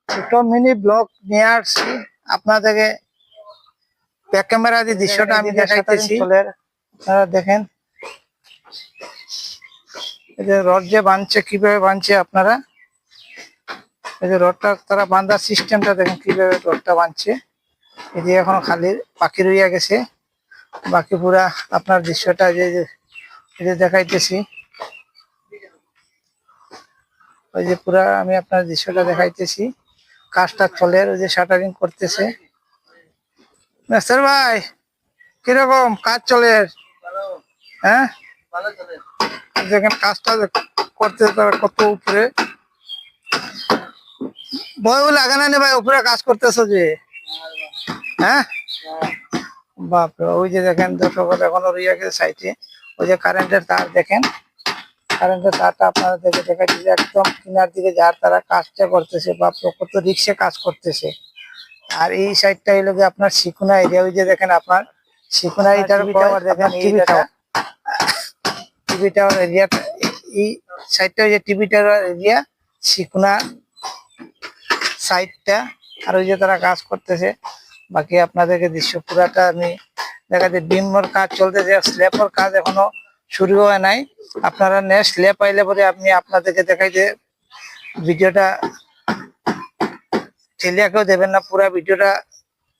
ছোট mini blog নিয়ে আসছি আপনাদেরকে। ব্যাক ক্যামেরা দিয়ে দৃশ্যটা আমি দেখাইতেছি, আপনারা দেখেন। এই যে রড যে বাঁধছে, কিভাবে বাঁধছে আপনারা, এই যে রডটা তারা বাঁধার সিস্টেমটা দেখেন কিভাবে রডটা বাঁধছে। এই যে এখন খালি বাকি রইয়া গেছে, বাকি পুরা আপনার দৃশ্যটা যে দেখাইতেছি। ওই যে পুরা আমি আপনার দৃশ্যটা দেখাইতেছি, কাজটা চলে, ওই যে শাটারিং করতেছে। মেস্টার ভাই কিরকম কাজ চলে? হ্যাঁ, দেখেন কাজটা করতে তারা কত উপরে, ভয়ও লাগে না ভাই? উপরে কাজ করতেছো যে, হ্যাঁ বাপরে। ওই যে দেখেন দর্শক এখনো রইয়া গেছে সাইডে, ওই যে কারেন্টের তার দেখেন, কারেন্টের তারটা আপনারা দেখাচ্ছি যে একদম কিনার দিকে যার তারা কাজটা করতেছে। বাপরে কত রিক্সে কাজ করতেছে। আর এই সাইডটা হইলো যে আপনার শিকুনা এরিয়া, ওই যে দেখেন আপনার শিকুনা এরিয়ার দেখেন টিভি টাওয়ার এরিয়া, এই সাইডটা ওই যে টিভি টাওয়ার এরিয়া, শিকুনা সাইডটা। আর ওই যে তারা কাজ করতেছে। বাকি আপনাদেরকে দৃশ্য পুরাটা আমি দেখাচ্ছি। বিমর কাজ চলতেছে, স্ল্যাপের কাজ এখনো শুরু হয় নাই। আপনারা নেক্সট স্ল্যাপ আইলে পরে আমি আপনাদেরকে দেখাই যে ভিডিওটা ঠেলিয়াকেও দেবেন না, পুরা ভিডিওটা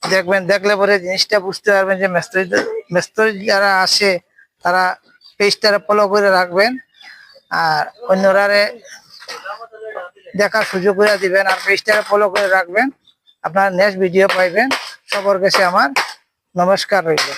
দেখবেন। দেখলে পরে জিনিসটা বুঝতে পারবেন যে মিস্ত্রি যারা আসে তারা পেজটা ফলো করে রাখবেন, আর অন্যরা দেখার সুযোগ করে দিবেন, আর পেজটা ফলো করে রাখবেন। আপনারা নেক্সট ভিডিও পাইবেন। সবার কাছে আমার নমস্কার রইল।